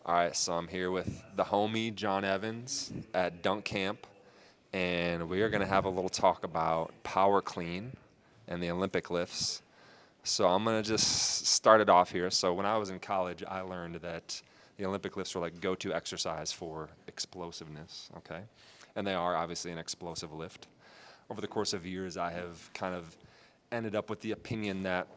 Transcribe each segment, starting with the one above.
All right, so I'm here with the homie John Evans at Dunk Camp, and we are going to have a little talk about power clean and the Olympic lifts. So I'm going to just start it off here. So when I was in college, I learned that the Olympic lifts were like go-to exercise for explosiveness, okay? And they are obviously an explosive lift. Over the course of years, I have kind of ended up with the opinion that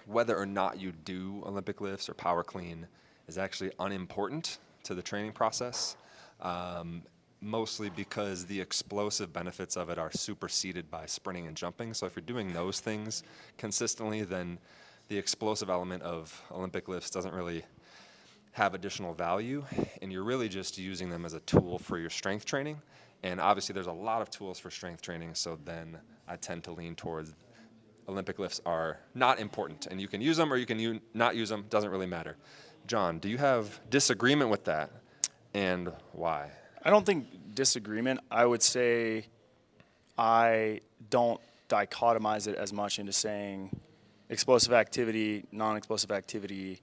whether or not you do Olympic lifts or power clean is actually unimportant to the training process, mostly because the explosive benefits of it are superseded by sprinting and jumping. So if you're doing those things consistently, then the explosive element of Olympic lifts doesn't really have additional value, and you're really just using them as a tool for your strength training. And obviously there's a lot of tools for strength training, so then I tend to lean towards Olympic lifts are not important, and you can use them or you can not use them, doesn't really matter. John, do you have disagreement with that, and why? I don't think disagreement. I would say I don't dichotomize it as much into saying explosive activity, non-explosive activity,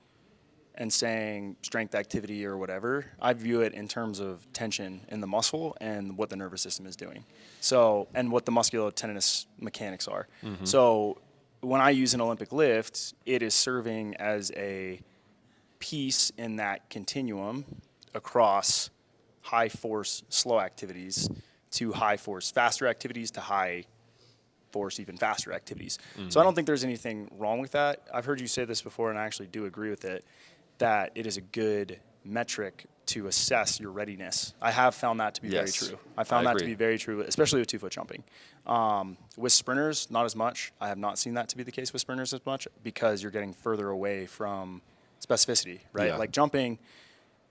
and saying strength activity or whatever. I view it in terms of tension in the muscle and what the nervous system is doing. So, and what the musculotendinous mechanics are. Mm-hmm. So when I use an Olympic lift, it is serving as a piece in that continuum across high force, slow activities to high force, faster activities to high force, even faster activities. Mm-hmm. So I don't think there's anything wrong with that. I've heard you say this before, and I actually do agree with it, that it is a good metric to assess your readiness. I have found that to be very true. I found that to be very true, especially with 2-foot jumping. With sprinters, not as much. I have not seen that to be the case with sprinters as much because you're getting further away from specificity, right? Yeah. Like jumping,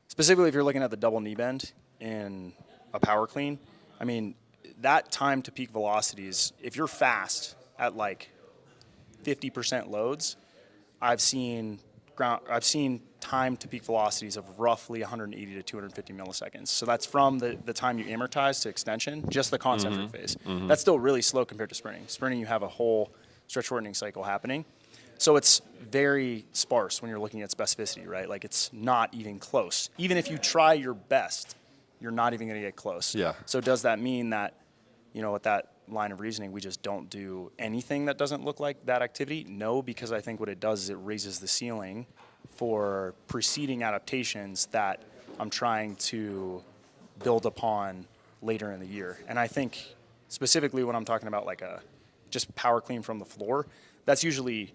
specifically if you're looking at the double knee bend in a power clean, I mean, that time to peak velocities, if you're fast at like 50% loads, I've seen time to peak velocities of roughly 180 to 250 milliseconds. So that's from the time you amortize to extension, just the concentric phase. Mm-hmm. That's still really slow compared to sprinting. Sprinting, you have a whole stretch shortening cycle happening. So it's very sparse when you're looking at specificity, right? Like it's not even close. Even if you try your best, you're not even going to get close. Yeah. So does that mean that, with that line of reasoning, we just don't do anything that doesn't look like that activity? No, because I think what it does is it raises the ceiling for preceding adaptations that I'm trying to build upon later in the year. And I think specifically when I'm talking about like just power clean from the floor, that's usually,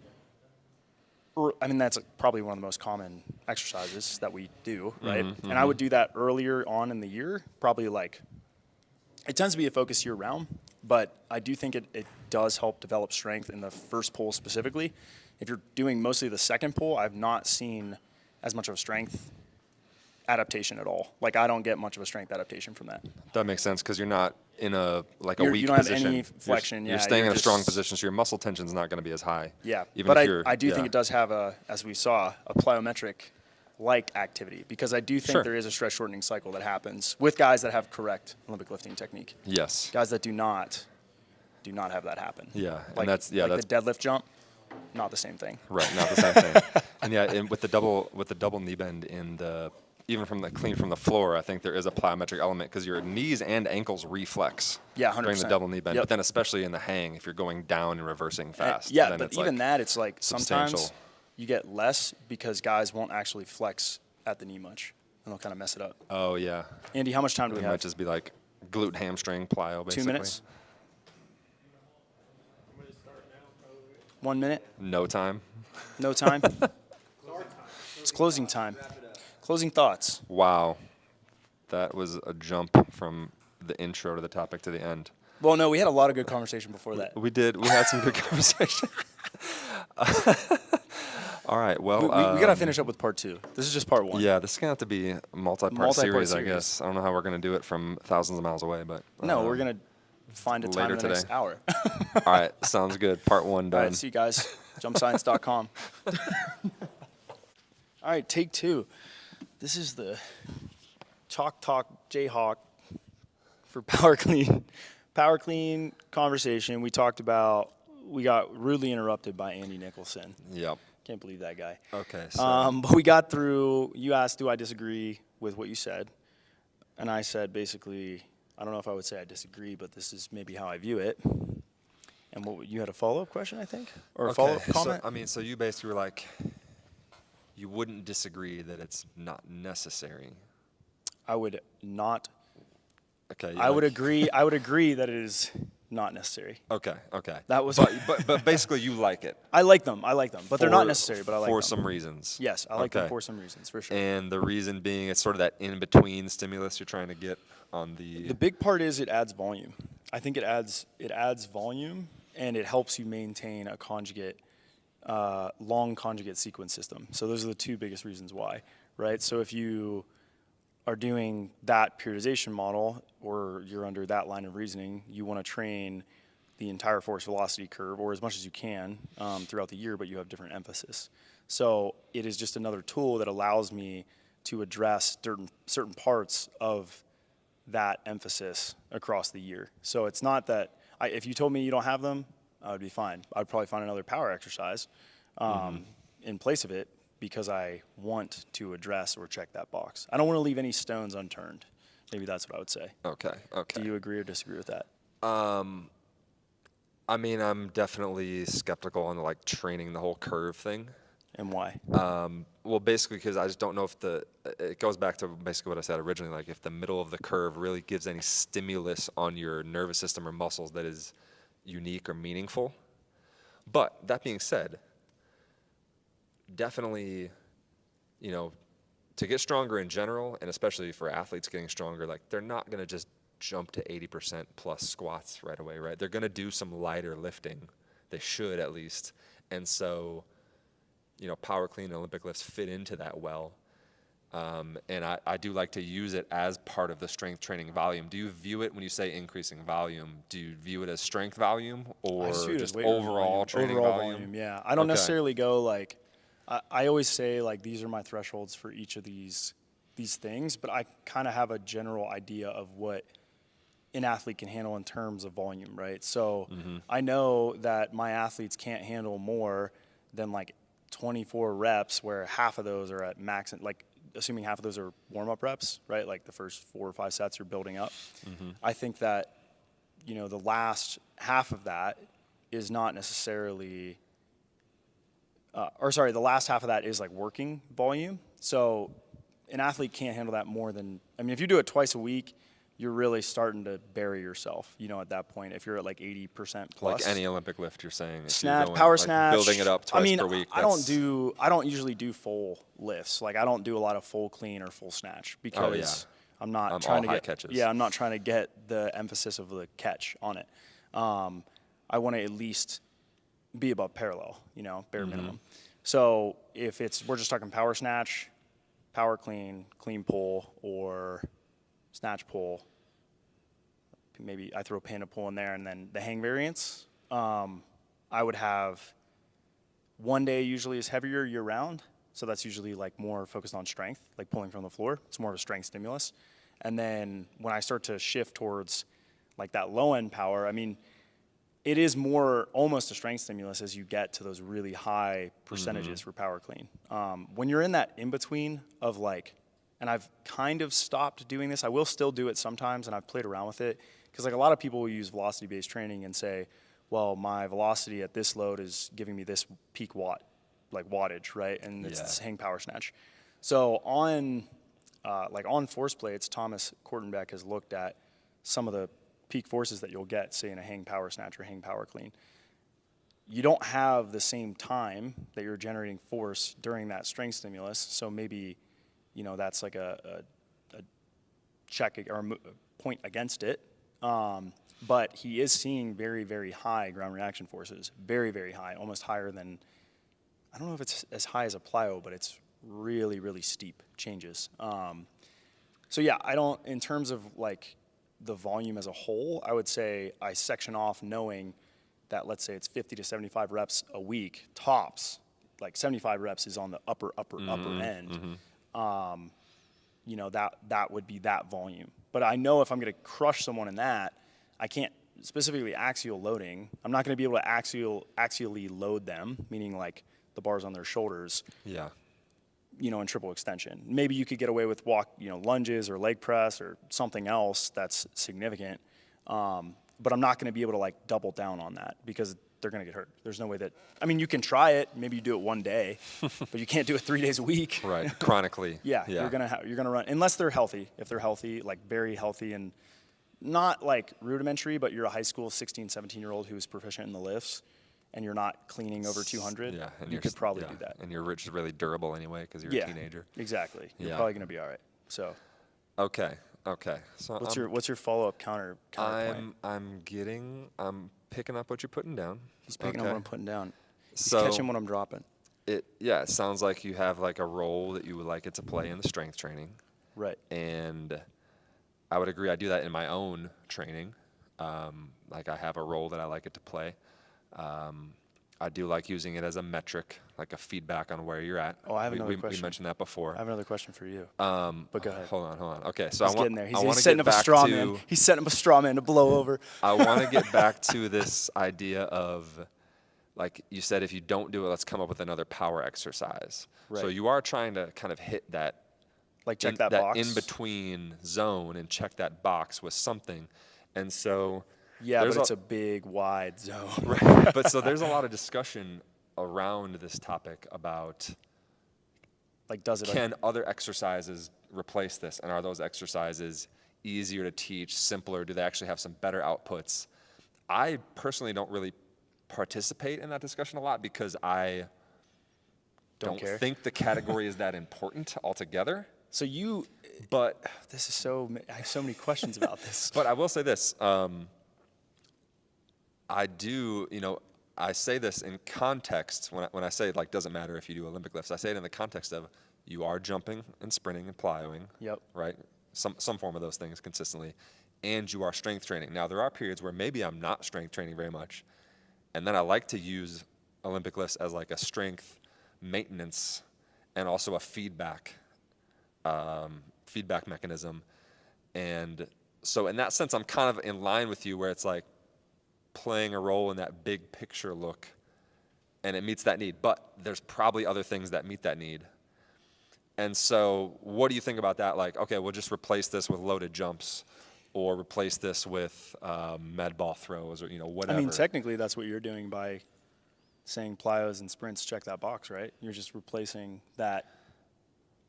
that's probably one of the most common exercises that we do, right? Mm-hmm. And I would do that earlier on in the year, probably like, it tends to be a focus year round, but I do think it does help develop strength in the first pull specifically. If you're doing mostly the second pull, I've not seen as much of a strength adaptation at all. Like I don't get much of a strength adaptation from that. That makes sense because you're not in a weak position. You don't have any flexion. You're staying in a strong position, so your muscle tension is not going to be as high. Yeah, but I do think it does have as we saw, a plyometric-like activity because I do think there is a stress shortening cycle that happens with guys that have correct Olympic lifting technique. Yes. Guys that do not have that happen. Yeah, like, and that's the deadlift jump. Not the same thing. Right, not the same thing. And with the double knee bend even from the clean from the floor, I think there is a plyometric element because your knees and ankles reflex. Yeah, 100%. During the double knee bend, but then especially in the hang, if you're going down and reversing fast. Yeah, but even that, it's like substantial. Sometimes you get less because guys won't actually flex at the knee much, and they'll kind of mess it up. Oh yeah. Andy, how much time do we have? It might just be like glute hamstring plyo, basically. 2 minutes. 1 minute. No time. No time. It's closing time. Closing thoughts. Wow. That was a jump from the intro to the topic to the end. Well, no, we had a lot of good conversation before that. We did. We had some good conversation. All right. Well, we got to finish up with part 2. This is just part 1. Yeah, this is going to have to be a multi-part series, I guess. I don't know how we're going to do it from thousands of miles away, but no, we're going to find a time in the next hour. All right. Sounds good. Part 1 done. All right. See you guys. JumpScience.com. All right. Take 2. This is the Chalk Talk Jayhawk for Power Clean. Power Clean conversation. We got rudely interrupted by Andy Nicholson. Yep. Can't believe that guy. Okay. So But we got through. You asked, do I disagree with what you said? And I said, basically, I don't know if I would say I disagree, but this is maybe how I view it. And you had a follow-up question, I think, or a follow-up comment? So, I mean, so you basically were like, you wouldn't disagree that it's not necessary. I would not. Okay. I would agree. I would agree that it is not necessary. Okay. Okay. That was. But basically, you like it. I like them. But they're not for- necessary. But I like for them. some reasons. Yes, I like them Okay. for some reasons, for sure. And the reason being, it's sort of that in-between stimulus you're trying to get on the. The big part is it adds volume. I think it adds volume, and it helps you maintain a long conjugate sequence system. So those are the two biggest reasons why, right? So if you are doing that periodization model, or you're under that line of reasoning, you want to train the entire force velocity curve, or as much as you can throughout the year, but you have different emphasis. So it is just another tool that allows me to address certain parts of that emphasis across the year. So it's not that, if you told me you don't have them, I would be fine. I'd probably find another power exercise in place of it, because I want to address or check that box. I don't want to leave any stones unturned. Maybe that's what I would say. Okay. Okay. Do you agree or disagree with that? I mean, I'm definitely skeptical on like training the whole curve thing. And why? Well, basically, because I just don't know if it goes back to basically what I said originally, like if the middle of the curve really gives any stimulus on your nervous system or muscles that is unique or meaningful. But that being said, definitely, to get stronger in general, and especially for athletes getting stronger, like they're not going to just jump to 80% plus squats right away, right? They're going to do some lighter lifting. They should at least. And so, power clean and Olympic lifts fit into that well. And I do like to use it as part of the strength training volume. Do you view it, when you say increasing volume, do you view it as strength volume or just overall training volume? Yeah, I don't Okay. necessarily go like, I always say like these are my thresholds for each of these things, but I kind of have a general idea of what an athlete can handle in terms of volume, right? So I know that my athletes can't handle more than like 24 reps, where half of those are at max, like assuming half of those are warm-up reps, right? Like the first 4 or 5 sets are building up. I think that, the last half of that is not necessarily, the last half of that is like working volume. So an athlete can't handle that more than, if you do it twice a week, you're really starting to bury yourself, at that point, if you're at like 80% plus. Like any Olympic lift, you're saying. If Snatch, you're power like snatch. building it up twice per week. I don't usually do full lifts. Like I don't do a lot of full clean or full snatch, because I'm not trying to all get high catches. Yeah, I'm not trying to get the emphasis of the catch on it. I want to at least be above parallel, bare minimum. So if we're just talking power snatch, power clean, clean pull, or snatch pull, maybe I throw panda pull in there, and then the hang variants. I would have one day usually is heavier year round. So that's usually like more focused on strength, like pulling from the floor. It's more of a strength stimulus. And then when I start to shift towards like that low end power, it is more almost a strength stimulus as you get to those really high percentages for power clean. When you're in that in between of like, and I've kind of stopped doing this. I will still do it sometimes, and I've played around with it. Because like a lot of people will use velocity-based training and say, well, my velocity at this load is giving me this peak wattage, right? And it's this hang power snatch. So on force plates, Thomas Kortenbeck has looked at some of the peak forces that you'll get, say in a hang power snatch or hang power clean. You don't have the same time that you're generating force during that strength stimulus. So maybe, that's like a check or a point against it. But he is seeing very, very high ground reaction forces, very, very high, almost higher than, I don't know if it's as high as a plyo, but it's really, really steep changes. So yeah, in terms of like the volume as a whole, I would say I section off knowing that, let's say it's 50 to 75 reps a week, tops, like 75 reps is on the upper end. That would be that volume. But I know if I'm going to crush someone in that, I can't, specifically axial loading, I'm not going to be able to axially load them, meaning like the bars on their shoulders, Yeah. in triple extension. Maybe you could get away with lunges or leg press or something else that's significant. But I'm not going to be able to like double down on that because they're going to get hurt. There's no way that, you can try it. Maybe you do it one day, but you can't do it 3 days a week. Right. Chronically. Yeah. You're going to run, unless they're healthy. If they're healthy, like very healthy and not like rudimentary, but you're a high school 16, 17-year-old who's proficient in the lifts and you're not cleaning over 200, Yeah. And you could probably do that. And you're just really durable anyway because you're a teenager. Exactly. You're Yeah. probably going to be all right. So Okay. So what's your follow-up counterpoint? I'm picking up what you're putting down. He's picking up what I'm putting down. He's So- catching what I'm dropping. It sounds like you have like a role that you would like it to play in the strength training. Right. And I would agree. I do that in my own training. Like I have a role that I like it to play. I do like using it as a metric, like a feedback on where you're at. Oh, I have another We question. mentioned that before. I have another question for you. But go ahead. Hold on. Okay, so He's I want getting there. I He's want to setting get up a back straw to man. He's setting up a straw man to blow over. I want to get back to this idea of, like you said, if you don't do it, let's come up with another power exercise. So Right. you are trying to kind of hit that Like check that box. in between zone and check that box with something. And so Yeah, there's but it's a big, wide zone. right. But so there's a lot of discussion around this topic about Like, does it? can other exercises replace this, and are those exercises easier to teach, simpler? Do they actually have some better outputs? I personally don't really participate in that discussion a lot because I don't care? think the category is that important altogether. So you, But this is I have so many questions about this. But I will say this. I do, I say this in context when I say, like, doesn't matter if you do Olympic lifts. I say it in the context of you are jumping and sprinting and plyoing, Yep. right? Some form of those things consistently, and you are strength training. Now, there are periods where maybe I'm not strength training very much, and then I like to use Olympic lifts as like a strength maintenance and also a feedback mechanism. And so in that sense, I'm kind of in line with you where it's like playing a role in that big picture look, and it meets that need. But there's probably other things that meet that need. And so what do you think about that? Like, okay, we'll just replace this with loaded jumps or replace this with med ball throws or, whatever. I mean, technically, that's what you're doing by saying plyos and sprints check that box, right? You're just replacing that.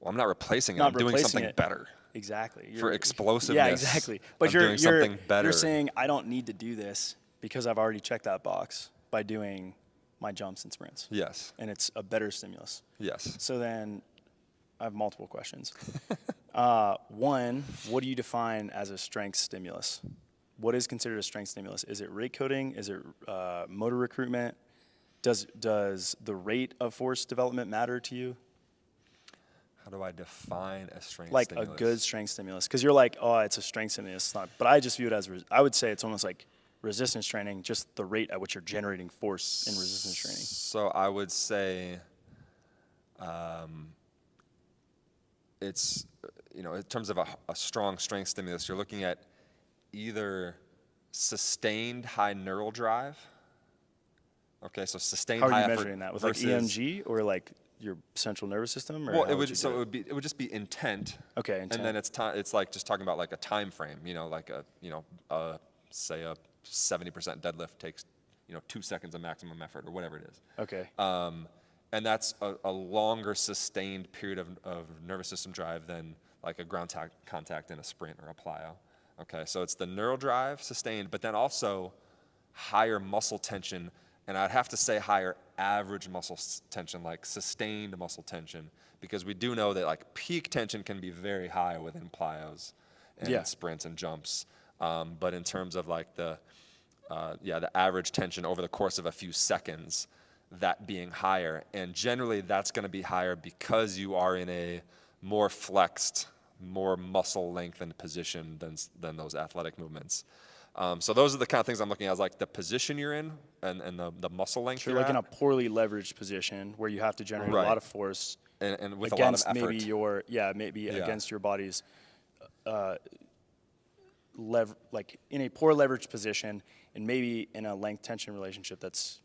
Well, I'm not replacing it. Not I'm doing replacing something it. better. Exactly. For explosiveness. Yeah, exactly. But I'm you're doing something better. You're saying I don't need to do this because I've already checked that box by doing my jumps and sprints. Yes. And it's a better stimulus. Yes. So then I have multiple questions. One, what do you define as a strength stimulus? What is considered a strength stimulus? Is it rate coding? Is it motor recruitment? Does the rate of force development matter to you? How do I define a strength Like stimulus? a good strength stimulus? Because you're like, oh, it's a strength stimulus. It's not. But I just view it as, I would say it's almost like resistance training, just the rate at which you're generating force in resistance training. So I would say it's, in terms of a strong strength stimulus, you're looking at either sustained high neural drive. Okay, so sustained How high are you effort measuring that? With versus, like EMG or like your central nervous system? Or Well, how it would would you so do it would just be intent. Okay, intent. And then it's like just talking about like a time frame. Like say a 70% deadlift takes 2 seconds of maximum effort or whatever it is. Okay. And that's a longer sustained period of nervous system drive than like a ground contact in a sprint or a plyo. Okay, so it's the neural drive sustained, but then also higher muscle tension, and I'd have to say higher average muscle tension, like sustained muscle tension, because we do know that like peak tension can be very high within plyos and sprints and jumps. But in terms of like the average tension over the course of a few seconds, that being higher, and generally that's going to be higher because you are in a more flexed, more muscle lengthened position than those athletic movements. So those are the kind of things I'm looking at, is like the position you're in and the muscle length You're you're like at. in a poorly leveraged position where you have to generate a Right. lot of force and with against a lot of effort. maybe against your body's like in a poor leveraged position, and maybe in a length tension relationship that's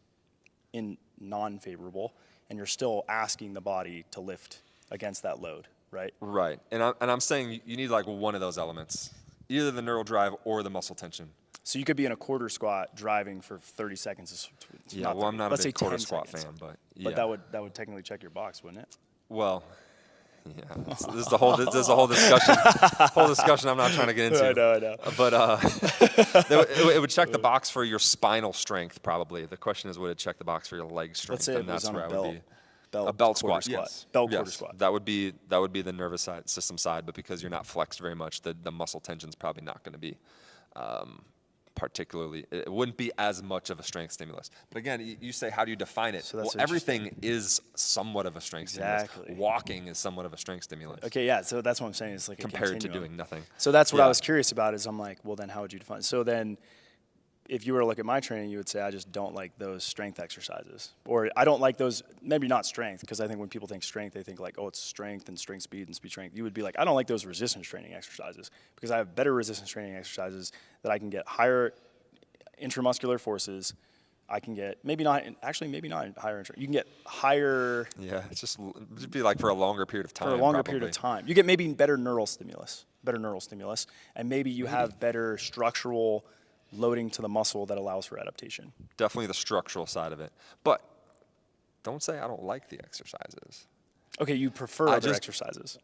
non-favorable, and you're still asking the body to lift against that load, right? Right. And I'm saying you need like one of those elements, either the neural drive or the muscle tension. So you could be in a quarter squat driving for 30 seconds. Yeah, well, I'm not let's a big say quarter 10 squat seconds. fan, but yeah. But that would technically check your box, wouldn't it? Well, yeah. This is the whole discussion. Whole discussion I'm not trying to get into. I know. But it would check the box for your spinal strength, probably. The question is, would it check the box for your leg strength? Let's say and it was that's on where a I belt. would be. Belt A belt quarter squat, yes. Belt Yes. quarter squat. That would be the nervous system side, but because you're not flexed very much, the muscle tension's probably not going to be particularly. It wouldn't be as much of a strength stimulus. But again, you say, how do you define it? So Well, that's everything is somewhat of a strength Exactly. stimulus. Walking is somewhat of a strength stimulus. Okay, yeah. So that's what I'm saying. It's like Compared a to continuum. doing nothing. So that's what I Yeah. was curious about. Is I'm like, well, then how would you define? So then, if you were to look at my training, you would say I just don't like those strength exercises, or I don't like those. Maybe not strength, because I think when people think strength, they think like, oh, it's strength and strength speed and speed strength. You would be like, I don't like those resistance training exercises because I have better resistance training exercises that I can get higher intramuscular forces. I can get maybe not higher. You can get higher Yeah, it'd be like for a longer period of time. for a longer probably. period of time. You get maybe better neural stimulus, and maybe you have better structural loading to the muscle that allows for adaptation. Definitely the structural side of it. But don't say I don't like the exercises. Okay, you prefer other exercises.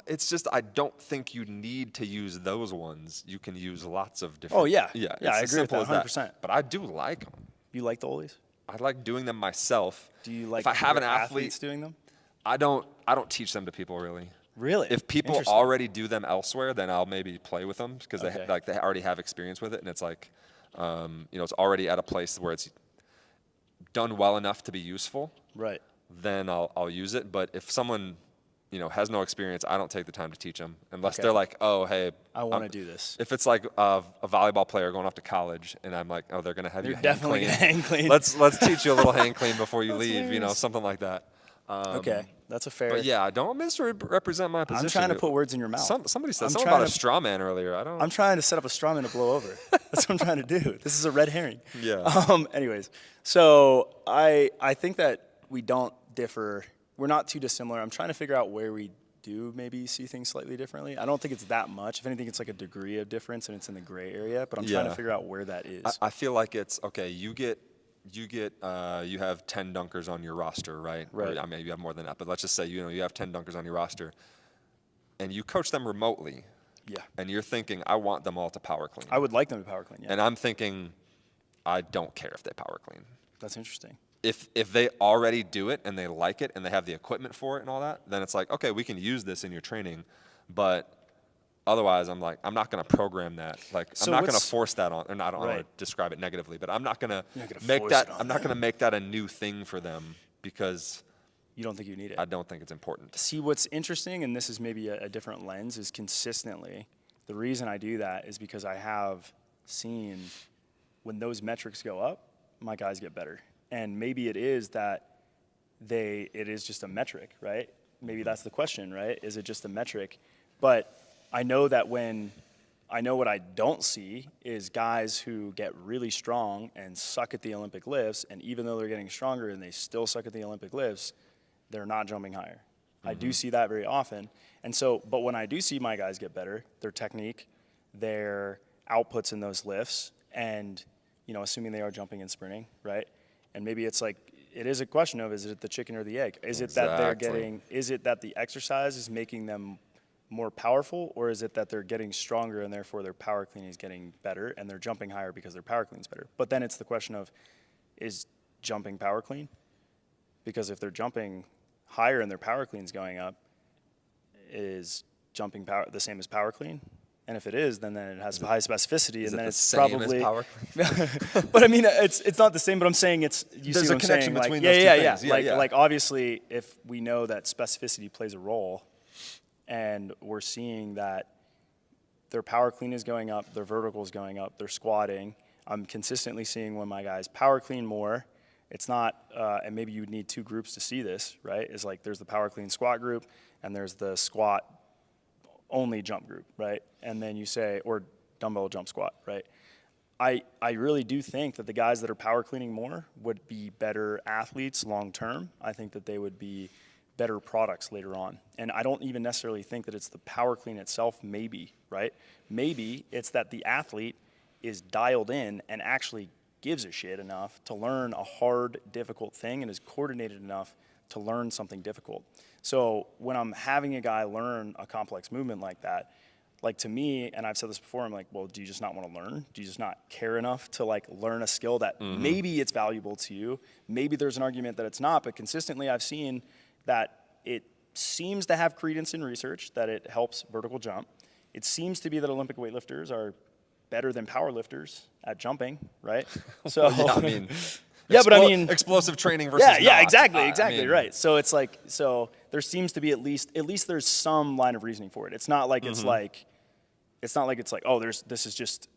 It's just I don't think you need to use those ones. You can use lots of different. Oh, yeah. Yeah, Yeah, I it's as agree with simple that, as 100%. But I do like them. You like the ollies? I like doing them myself. Do you like if I have an your athlete athletes doing them? I don't teach them to people really. Really? If people Interesting. already do them elsewhere, then I'll maybe play with them because Okay. they already have experience with it, and it's like, it's already at a place where it's done well enough to be useful. Right. Then I'll use it. But if someone, has no experience, I don't take the time to teach them unless Okay. they're like, oh, hey, I want to do this. If it's like a volleyball player going off to college, and I'm like, oh, they're gonna have You're you hang definitely clean. gonna hang clean. Let's teach you a little hang clean before you That's leave. hilarious. Something like that. Okay, that's a fair. But yeah, don't misrepresent my position. I'm trying to put words in your mouth. Somebody said I'm something trying about a to- straw man earlier. I don't. I'm trying to set up a straw man to blow over. That's what I'm trying to do. This is a red herring. Yeah. Anyways, so I think that we don't differ. We're not too dissimilar. I'm trying to figure out where we do maybe see things slightly differently. I don't think it's that much. If anything, it's like a degree of difference, and it's in the gray area. But I'm trying to Yeah. figure out where that is. I feel like it's okay. You have 10 dunkers on your roster, right? Right. Or, I mean, you have more than that, but let's just say you have 10 dunkers on your roster, and you coach them remotely. Yeah. And you're thinking, I want them all to power clean. I would like them to power clean. Yeah. And I'm thinking, I don't care if they power clean. That's interesting. If they already do it and they like it and they have the equipment for it and all that, then it's like, okay, we can use this in your training, but otherwise, I'm like, I'm not going to program that. Like, So I'm not going to what's- force that on. And I don't want Right. to describe it negatively, but I'm not going to You're not gonna make force that. it on I'm not going to them. make that a new thing for them because You don't think you need it? I don't think it's important. See, what's interesting, and this is maybe a different lens, is consistently, the reason I do that is because I have seen when those metrics go up, my guys get better. And maybe it is that it is just a metric, right? Maybe that's the question, right? Is it just a metric? But I know that what I don't see is guys who get really strong and suck at the Olympic lifts, and even though they're getting stronger and they still suck at the Olympic lifts, they're not jumping higher. I do see that very often. And so, but when I do see my guys get better, their technique, their outputs in those lifts, and, assuming they are jumping and sprinting, right? And maybe it's like, it is a question of, is it the chicken or the egg? Is it that is it that the exercise is making them more powerful, or is it that they're getting stronger and therefore their power clean is getting better and they're jumping higher because their power clean is better? But then it's the question of, is jumping power clean? Because if they're jumping higher and their power clean is going up, is jumping power the same as power clean? And if it is, then it has high specificity, Is and it then the it's same probably. as power clean? But I mean, it's not the same. But I'm saying it's. You There's see a what I'm connection saying? Like, between yeah, those two yeah, things. yeah. Yeah, Like yeah. obviously, if we know that specificity plays a role, and we're seeing that their power clean is going up, their vertical is going up, they're squatting. I'm consistently seeing when my guys power clean more. It's not, and maybe you would need two groups to see this, right? It's like there's the power clean squat group, and there's the squat only jump group, right? And then you say, or dumbbell jump squat, right? I really do think that the guys that are power cleaning more would be better athletes long term. I think that they would be better products later on. And I don't even necessarily think that it's the power clean itself, maybe, right? Maybe it's that the athlete is dialed in and actually gives a shit enough to learn a hard, difficult thing and is coordinated enough to learn something difficult. So when I'm having a guy learn a complex movement like that, like to me, and I've said this before, I'm like, well, do you just not want to learn? Do you just not care enough to like learn a skill that maybe it's valuable to you? Maybe there's an argument that it's not, but consistently I've seen that it seems to have credence in research that it helps vertical jump. It seems to be that Olympic weightlifters are better than power lifters at jumping, right? So Yeah, I mean, yeah, but I mean, explosive training versus yeah, not. exactly, I mean, right. So it's like, so there seems to be at least there's some line of reasoning for it. It's not like it's like, oh, this is just,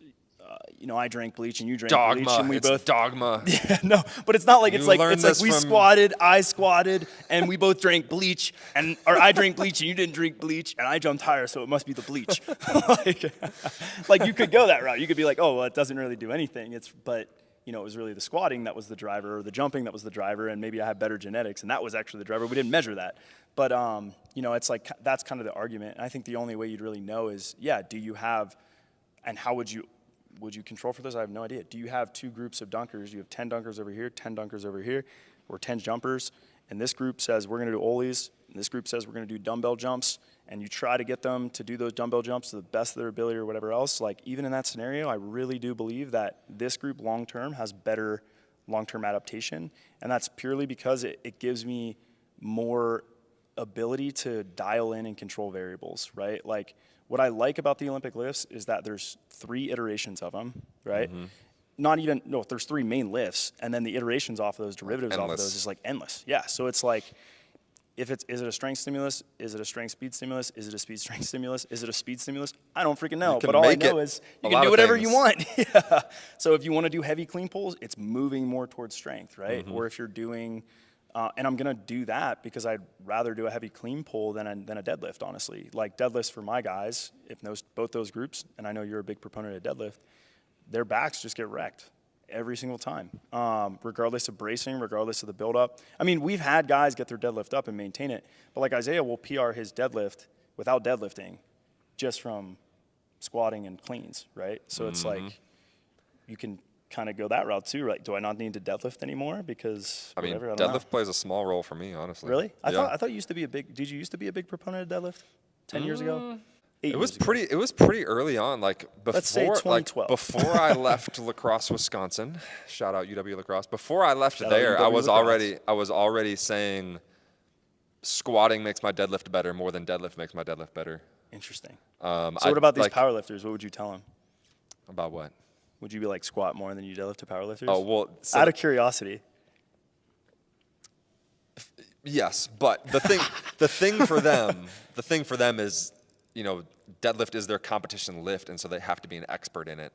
I drank bleach and you drank bleach Dogma. and we It's both dogma. Yeah, no, but it's not like You it's like learned this we from- squatted, I squatted, and we both drank bleach, or I drank bleach and you didn't drink bleach, and I jumped higher, so it must be the bleach. like you could go that route. You could be like, oh, well, it doesn't really do anything. But it was really the squatting that was the driver, or the jumping that was the driver, and maybe I have better genetics, and that was actually the driver. We didn't measure that. But it's like that's kind of the argument. And I think the only way you'd really know is, do you have, and how would you control for this? I have no idea. Do you have two groups of dunkers? You have 10 dunkers over here, 10 dunkers over here, or 10 jumpers, and this group says we're going to do ollies, and this group says we're going to do dumbbell jumps, and you try to get them to do those dumbbell jumps to the best of their ability or whatever else. Like, even in that scenario, I really do believe that this group long-term has better long-term adaptation, and that's purely because it gives me more ability to dial in and control variables, right? Like, what I like about the Olympic lifts is that there's 3 iterations of them, right? There's 3 main lifts, and then the iterations off of those, derivatives off of those is like endless. Yeah, so it's like, is it a strength stimulus? Is it a strength speed stimulus? Is it a speed strength stimulus? Is it a speed stimulus? I don't freaking know, but all I know is you can do whatever you want. Yeah. So if you want to do heavy clean pulls, it's moving more towards strength, right? Or if you're doing, and I'm gonna do that because I'd rather do a heavy clean pull than a deadlift, honestly. Like deadlifts for my guys, both those groups, and I know you're a big proponent of deadlift, their backs just get wrecked every single time, regardless of bracing, regardless of the buildup. I mean, we've had guys get their deadlift up and maintain it, but like Isaiah will PR his deadlift without deadlifting, just from squatting and cleans, right? So it's like you can kind of go that route too, right? Do I not need to deadlift anymore because I mean, whatever? I don't know. deadlift plays a small role for me, honestly. Really? I Yeah. thought you used to be did you used to be a big proponent of deadlift 10 years ago? 8 It was years ago? pretty early on, like before, Let's say 2012. before I left La Crosse, Wisconsin. Shout out UW La Crosse. Before I left Shout out there, UW I was already saying squatting makes my deadlift better more than deadlift makes my deadlift better. Interesting. So So what about these powerlifters? What would you tell them? About what? Would you be like squat more than you deadlift to powerlifters? Oh well, so Out of curiosity. yes, but the thing for them is, deadlift is their competition lift, and so they have to be an expert in it.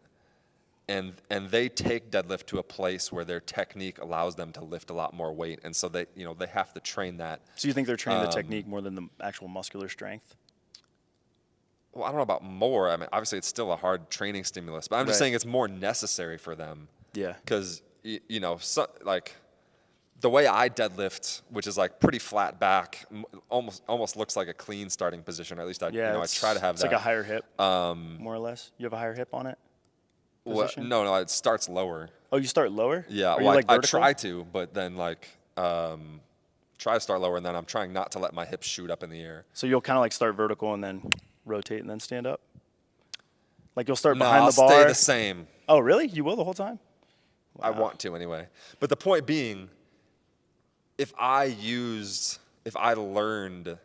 And they take deadlift to a place where their technique allows them to lift a lot more weight, and so they have to train that. So you think they're training the technique more than the actual muscular strength? Well, I don't know about more. I mean, obviously it's still a hard training stimulus, but I'm just Right. saying it's more necessary for them. Yeah. Because like the way I deadlift, which is like pretty flat back, almost looks like a clean starting position. Or at least I try to have it's that. like a higher hip, more or less. You have a higher hip on it? Position? No, it starts lower. Oh, you start lower? Yeah, Are you well, like I vertical? try to, but then try to start lower, and then I'm trying not to let my hips shoot up in the air. So you'll kind of like start vertical and then rotate and then stand up? Like you'll start No, behind I'll the bar? stay the same. Oh, really? You will the whole time? I want to anyway. But the point being, if I learned,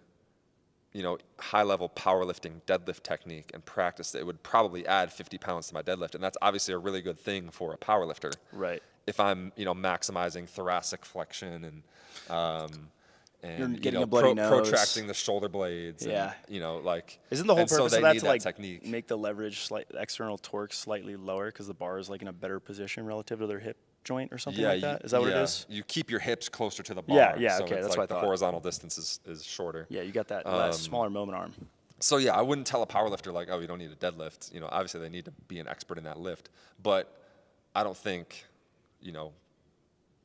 high-level powerlifting deadlift technique and practiced it, it would probably add 50 pounds to my deadlift, and that's obviously a really good thing for a powerlifter. Right. If I'm, maximizing thoracic flexion and getting a bloody nose. protracting the shoulder blades. Yeah. And, Isn't the whole and so purpose they of that need to like technique. make the leverage, external torque slightly lower because the bar is like in a better position relative to their hip joint or something like that? Is that what it is? You keep your hips closer to the bar. Yeah, so okay, it's that's like what I the thought. horizontal distance is shorter. Yeah, you got that smaller moment arm. So yeah, I wouldn't tell a powerlifter like, oh, you don't need a deadlift. Obviously they need to be an expert in that lift. But I don't think,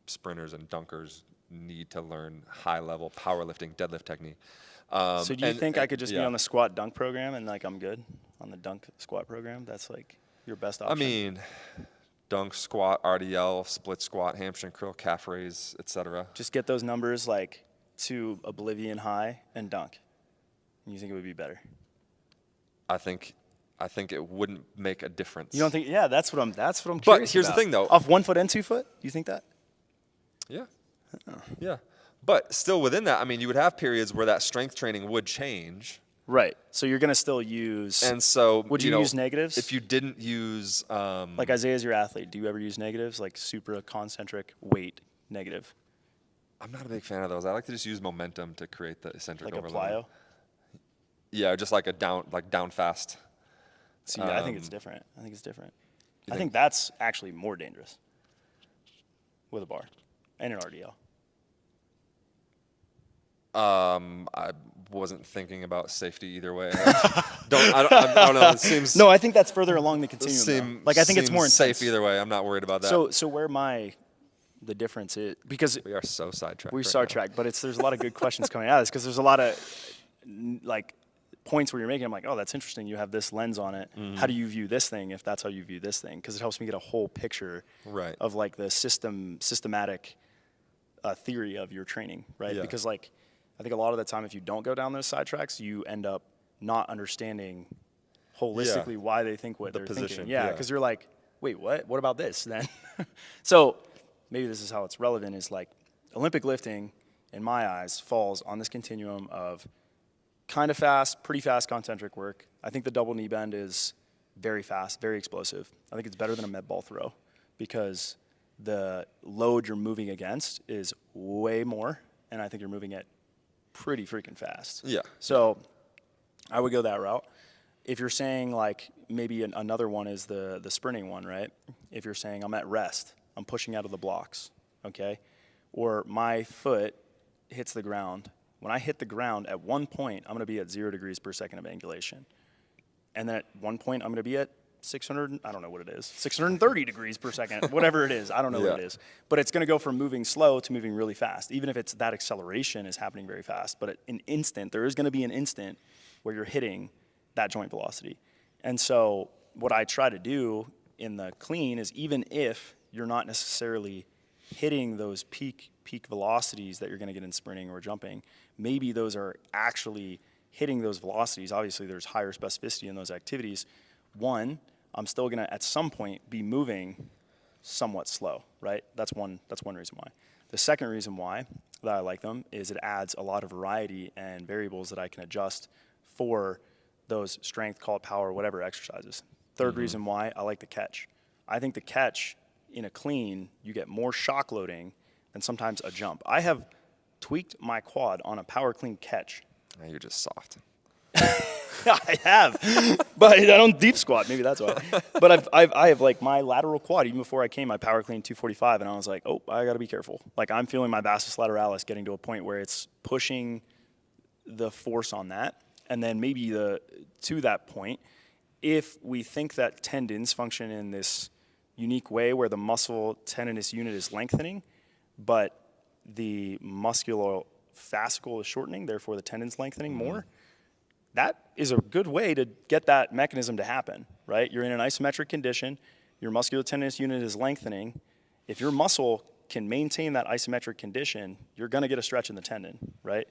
sprinters and dunkers need to learn high-level powerlifting, deadlift technique. So do you think I could just be yeah. on the squat dunk program and like I'm good on the dunk squat program? That's like your best option. I mean, dunk, squat, RDL, split squat, hamstring curl, calf raise, etc. Just get those numbers like to oblivion high and dunk. You think it would be better? I think it wouldn't make a difference. You don't think? Yeah, that's what I'm curious But here's about. the thing, though. Off 1 foot and 2 foot, you think that? Yeah. Yeah. But still within that, I mean, you would have periods where that strength training would change. Right. So you're gonna still use. And so, would you use negatives? If you didn't use, like Isaiah's your athlete, do you ever use negatives, like super concentric weight negative, I'm not a big fan of those. I like to just use momentum to create the eccentric like a overload. plyo? Yeah, just like down fast. See, I think it's different. I think it's different. I think- think that's actually more dangerous with a bar and an RDL. I wasn't thinking about safety either way. I don't know. It seems No, I think that's further along the continuum. Like I think it's more safe intense. either way. I'm not worried about that. So where the difference is, because we are so sidetracked. we're right now. sidetracked, but there's a lot of good questions coming out of this because there's a lot of like points where you're making. I'm like, oh, that's interesting. You have this lens on it. How do you view this thing if that's how you view this thing? Because it helps me get a whole picture Right. of like the systematic theory of your training, right? Yeah. Because like I think a lot of the time if you don't go down those sidetracks, you end up not understanding holistically why they think what they're position, thinking. Yeah, yeah. because you're like, wait, what? What about this then? So maybe this is how it's relevant is like Olympic lifting, in my eyes, falls on this continuum of kind of fast, pretty fast concentric work. I think the double knee bend is very fast, very explosive. I think it's better than a med ball throw because the load you're moving against is way more, and I think you're moving it pretty freaking fast. Yeah. So I would go that route. If you're saying like maybe another one is the sprinting one, right? If you're saying I'm at rest, I'm pushing out of the blocks, okay? Or my foot hits the ground. When I hit the ground, at one point, I'm gonna be at 0 degrees per second of angulation. And then at one point, I'm gonna be at 600, I don't know what it is, 630 degrees per second, whatever it is, I don't know what it is. But it's gonna go from moving slow to moving really fast, even if it's that acceleration is happening very fast. But at an instant, there is gonna be an instant where you're hitting that joint velocity. And so what I try to do in the clean is even if you're not necessarily hitting those peak velocities that you're gonna get in sprinting or jumping, maybe those are actually hitting those velocities. Obviously, there's higher specificity in those activities. One, I'm still gonna at some point be moving somewhat slow, right? That's one reason why. The second reason why that I like them is it adds a lot of variety and variables that I can adjust for those strength, call it power, whatever exercises. Third reason why I like the catch. I think the catch in a clean, you get more shock loading than sometimes a jump. I have tweaked my quad on a power clean catch. Now you're just soft. I have, but I don't deep squat. Maybe that's why. But I have like my lateral quad. Even before I came, I power cleaned 245, and I was like, oh, I got to be careful. Like I'm feeling my vastus lateralis getting to a point where it's pushing the force on that, and then maybe to that point, if we think that tendons function in this unique way where the muscle tendinous unit is lengthening, but the musculofascicle is shortening, therefore the tendon's lengthening more. That is a good way to get that mechanism to happen, right? You're in an isometric condition, your musculotendinous unit is lengthening. If your muscle can maintain that isometric condition, you're gonna get a stretch in the tendon, right?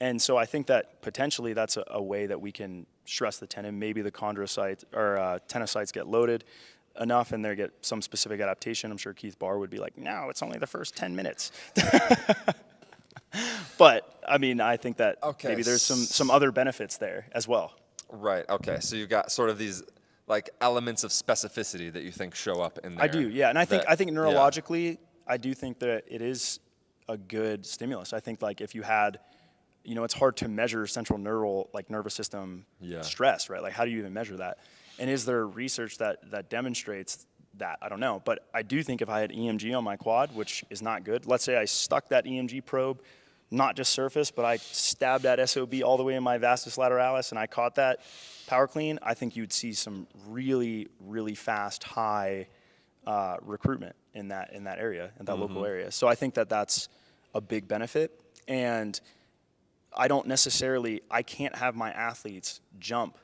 And so I think that potentially that's a way that we can stress the tendon. Maybe the chondrocytes or tenocytes get loaded enough and they get some specific adaptation. I'm sure Keith Barr would be like, no, it's only the first 10 minutes. But I mean, I think that maybe there's some other benefits there as well. Right. Okay. So you got sort of these like elements of specificity that you think show up in there. I do, yeah. And I think neurologically, I do think that it is a good stimulus. I think like if you had, it's hard to measure central nervous system stress, right? Like how do you even measure that? And is there research that demonstrates that? I don't know. But I do think if I had EMG on my quad, which is not good, let's say I stuck that EMG probe, not just surface, but I stabbed that SOB all the way in my vastus lateralis and I caught that power clean, I think you'd see some really, really fast, high recruitment in that area, in that local area. So I think that that's a big benefit. And I can't have my athletes jump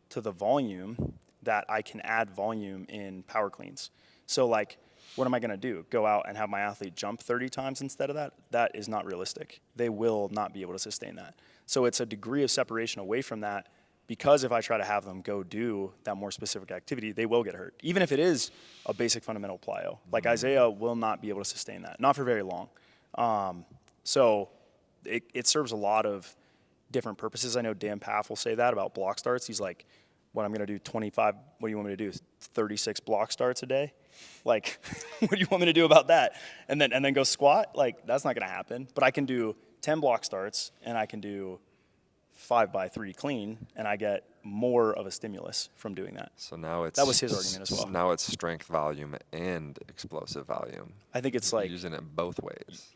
to the volume that I can add volume in power cleans. So like, what am I going to do? Go out and have my athlete jump 30 times instead of that? That is not realistic. They will not be able to sustain that. So it's a degree of separation away from that, because if I try to have them go do that more specific activity, they will get hurt. Even if it is a basic fundamental plyo. Like Isaiah will not be able to sustain that, not for very long. So it serves a lot of different purposes. I know Dan Paff will say that about block starts. He's like, what, I'm going to do 25, what do you want me to do? 36 block starts a day? Like, what do you want me to do about that? And then go squat? Like, that's not going to happen. But I can do 10 block starts, and I can do 5x3 clean, and I get more of a stimulus from doing that. So now it's that was his argument as well. Now it's strength volume and explosive volume. I think it's like using it both ways.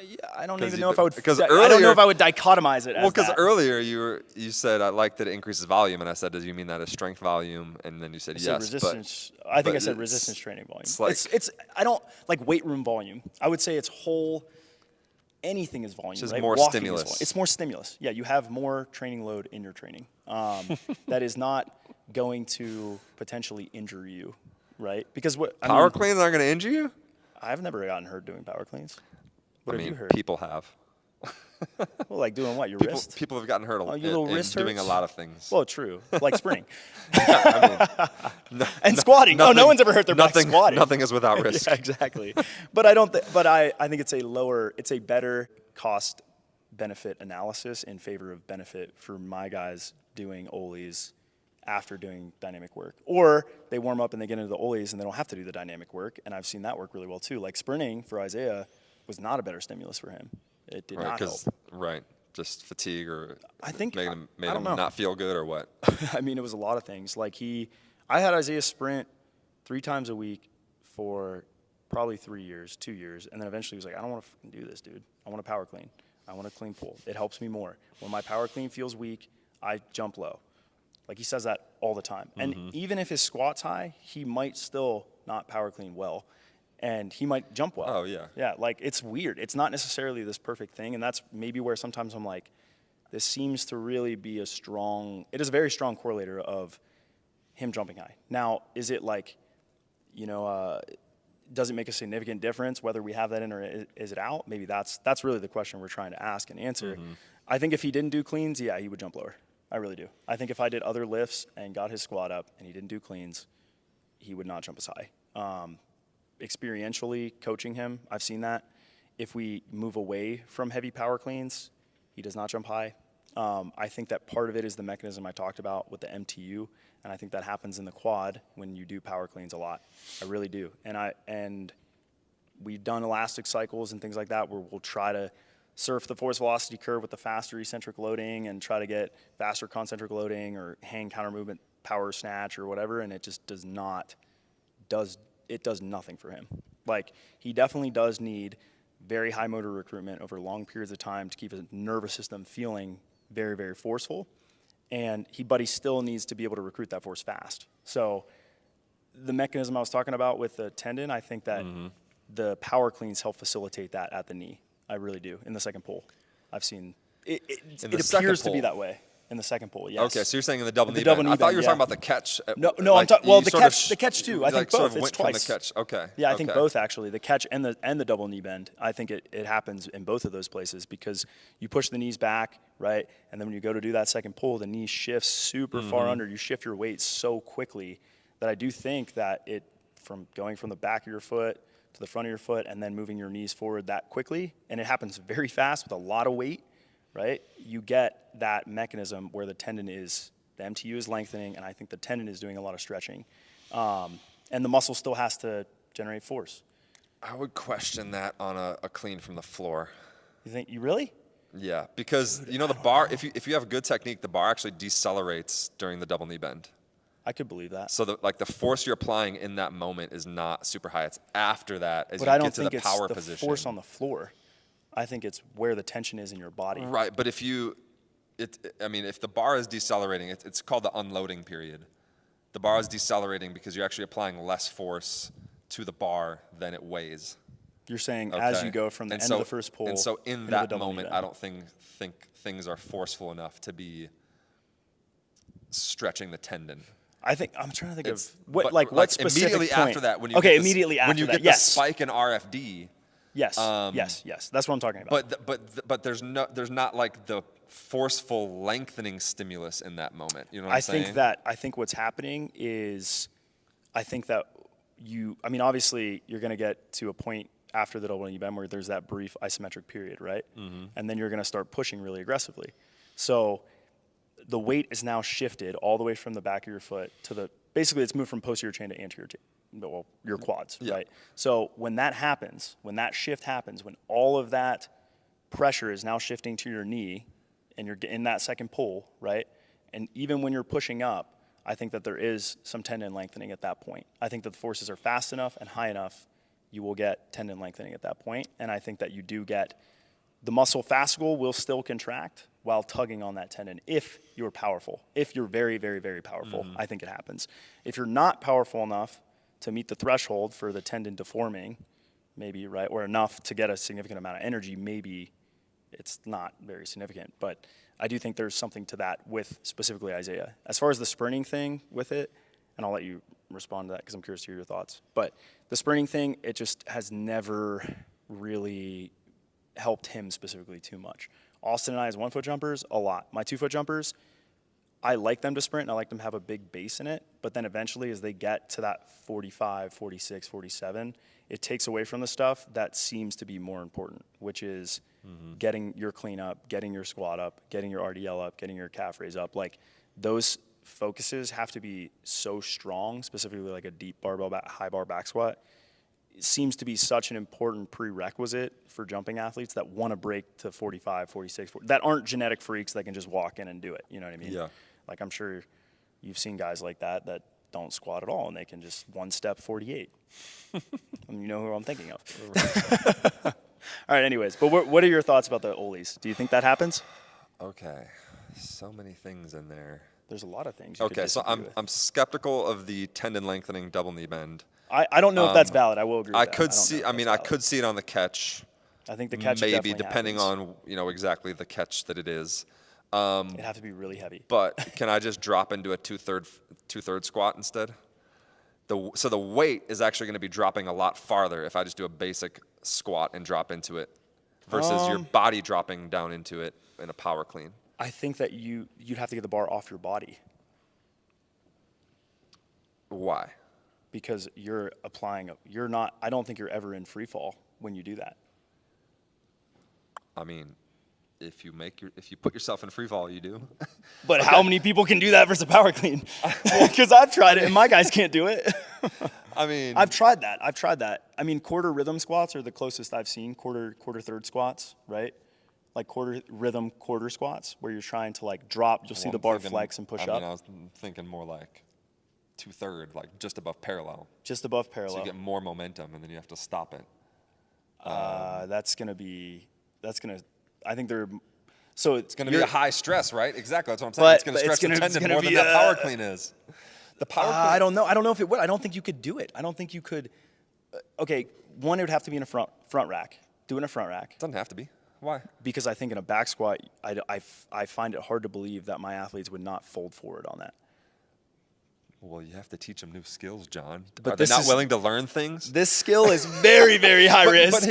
Yeah, I don't even know if I would. Because I don't know if I would dichotomize it. Well, because that. earlier you said I like that it increases volume, and I said, does you mean that as strength volume? And then you said yes. Resistance. I think I said resistance training volume. It's I don't like weight room volume. I would say it's whole. Anything is volume. Just right? more Walking stimulus. It's more stimulus. Yeah, you have more training load in your training. That is not going to potentially injure you, right? Because power cleans aren't going to injure you. I've never gotten hurt doing power cleans. What have you heard? People have. Well, like doing what? Your wrist? People have gotten hurt doing a lot of things. Well, true. Like sprinting. No, and squatting. No one's ever hurt their back squatting. Nothing is without risk. Yeah, exactly. But I think it's a better cost benefit analysis in favor of benefit for my guys doing Olis after doing dynamic work. Or they warm up and they get into the Olis and they don't have to do the dynamic work. And I've seen that work really well too. Like sprinting for Isaiah was not a better stimulus for him. It did not help. Right. Just fatigue, or I think made him not feel good, or what? I mean, it was a lot of things. Like I had Isaiah sprint 3 times a week for probably 3 years, 2 years, and then eventually he was like, I don't want to do this, dude. I want to power clean. I want to clean pull. It helps me more. When my power clean feels weak, I jump low. Like he says that all the time. And even if his squat's high, he might still not power clean well. And he might jump well. Oh, yeah. Yeah, like it's weird. It's not necessarily this perfect thing. And that's maybe where sometimes I'm like, this seems to really be it is a very strong correlator of him jumping high. Now, is it like, does it make a significant difference whether we have that in or is it out? Maybe that's really the question we're trying to ask and answer. I think if he didn't do cleans, yeah, he would jump lower. I really do. I think if I did other lifts and got his squat up and he didn't do cleans, he would not jump as high. Experientially coaching him, I've seen that. If we move away from heavy power cleans, he does not jump high. I think that part of it is the mechanism I talked about with the MTU, and I think that happens in the quad when you do power cleans a lot. I really do. And we've done elastic cycles and things like that where we'll try to surf the force velocity curve with the faster eccentric loading and try to get faster concentric loading or hang counter movement power snatch or whatever, and it just does nothing for him. Like, he definitely does need very high motor recruitment over long periods of time to keep his nervous system feeling very, very forceful. But he still needs to be able to recruit that force fast. So the mechanism I was talking about with the tendon, I think that the power cleans help facilitate that at the knee. I really do. In the second pull, I've seen it appears to be that way. In the second pull, yes. Okay, so you're saying in the double knee bend. I thought you were talking about the catch. No, I'm talking. Well, the catch too. I think both. It's twice. From the catch. Okay. Yeah, I think both actually. The catch and the double knee bend. I think it happens in both of those places because you push the knees back, right, and then when you go to do that second pull, the knee shifts super far under. You shift your weight so quickly that I do think that from going from the back of your foot to the front of your foot and then moving your knees forward that quickly, and it happens very fast with a lot of weight. Right, you get that mechanism where the MTU is lengthening, and I think the tendon is doing a lot of stretching, and the muscle still has to generate force. I would question that on a clean from the floor. You think you really? Yeah, because the bar. If you have good technique, the bar actually decelerates during the double knee bend. I could believe that. So the force you're applying in that moment is not super high. It's after that as but you I don't get to think the it's power the position. Force on the floor. I think it's where the tension is in your body. Right, but if the bar is decelerating, it's called the unloading period. The bar is decelerating because you're actually applying less force to the bar than it weighs. You're saying as Okay? you go from the And end so, of the first pull and so in into the that double knee moment, bend. I don't think things are forceful enough to be stretching the tendon. I think I'm trying to think It's- of what but, what specific immediately point. after that, when you okay, get the, immediately after when you that, get yes, the spike in RFD, yes, yes, that's what I'm talking about. but there's not like the forceful lengthening stimulus in that moment. You know what I'm saying? I think what's happening is, I think that I mean, obviously you're going to get to a point after the double knee bend where there's that brief isometric period, right? Mm-hmm. And then you're going to start pushing really aggressively. So the weight is now shifted all the way from the back of your foot to basically it's moved from posterior chain to anterior chain, well, your quads, Yeah. right? So when that happens, when that shift happens, when all of that pressure is now shifting to your knee and you're in that second pull, right? And even when you're pushing up, I think that there is some tendon lengthening at that point. I think that the forces are fast enough and high enough, you will get tendon lengthening at that point. And I think that you do get the muscle fascicle will still contract while tugging on that tendon if you're powerful. If you're very, very, very powerful, I think it happens. If you're not powerful enough to meet the threshold for the tendon deforming, maybe, right, or enough to get a significant amount of energy, maybe it's not very significant. But I do think there's something to that with specifically Isaiah. As far as the sprinting thing with it, and I'll let you respond to that because I'm curious to hear your thoughts. But the sprinting thing, it just has never really helped him specifically too much. Austin and I, as 1 foot jumpers, a lot. My 2 foot jumpers, I like them to sprint and I like them to have a big base in it. But then eventually as they get to that 45, 46, 47, it takes away from the stuff that seems to be more important, which is getting your clean up, getting your squat up, getting your RDL up, getting your calf raise up. Like those focuses have to be so strong, specifically like a deep barbell, high bar back squat. It seems to be such an important prerequisite for jumping athletes that want to break to 45, 46, 40, that aren't genetic freaks that can just walk in and do it. You know what I mean? Yeah. Like I'm sure you've seen guys like that don't squat at all and they can just one step 48. And you know who I'm thinking of. All right, anyways, but what are your thoughts about the Olis? Do you think that happens? Okay, so many things in there. There's a lot of things. You could Okay, so disagree with. I'm skeptical of the tendon lengthening double knee bend. I don't know if that's valid. I will agree with that. I could don't see. know if I that's mean, I valid. could see it on the catch. I think the catch maybe definitely depending happens. on exactly the catch that it is. It'd have to be really heavy. But can I just drop into a two-third squat instead? So the weight is actually going to be dropping a lot farther if I just do a basic squat and drop into it, versus your body dropping down into it in a power clean. I think that you'd have to get the bar off your body Why? because you're applying. I don't think you're ever in free fall when you do that. I mean, if you put yourself in free fall, you do. But how many people can do that versus a power clean? Because I've tried it and my guys can't do it. I mean, I've tried that. I mean, quarter rhythm squats are the closest I've seen. Quarter third squats, right? Like quarter rhythm quarter squats, where you're trying to like drop. You'll see I'm the bar thinking- flex and push I up. mean, I was thinking more like two-third, like just above parallel. Just above So parallel. you get more momentum, and then you have to stop it. I think they're. So It's going to be a high stress, right? Exactly. That's what I'm saying. But- It's going to but it's stretch the gonna- it's tendon gonna more than be, that power clean is. The power clean. I don't know. I don't know if it would. I don't think you could do it. I don't think you could. Okay, one, it would have to be in a front rack. Do it in a front rack. Doesn't have to be. Why? Because I think in a back squat, I find it hard to believe that my athletes would not fold forward on that. Well, you have to teach them new skills, John. But Are they this not is- willing to learn things? This skill is very, very high risk.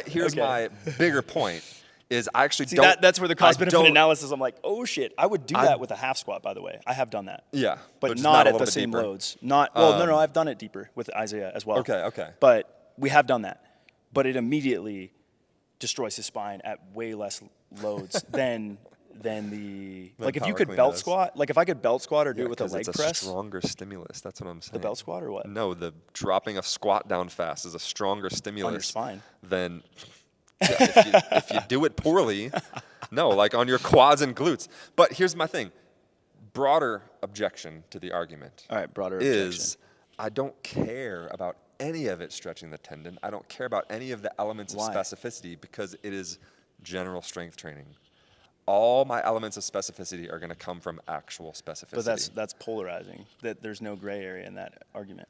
Here's my bigger point. Is I actually See, don't. that's where the cost I benefit don't- analysis. I'm like, oh shit, I would do that with a half squat. By the way, I have done that. Yeah, but just not a at little the bit same deeper. loads. No, I've done it deeper with Isaiah as well. Okay. But we have done that. But it immediately destroys his spine at way less loads than like if you power could clean belt does. squat, like if I could belt squat or do it with a 'Cause leg it's press. a stronger stimulus. That's what I'm saying. The belt squat or what? No, the dropping a squat down fast is a stronger stimulus spine. than if you do it poorly. No, like on your quads and glutes. But here's my thing. Broader objection to the argument. All right, broader is I don't care about any of it stretching the tendon. I don't care about any of the elements Why? of specificity because it is general strength training. All my elements of specificity are going to come from actual specificity. But that's polarizing. That there's no gray area in that argument.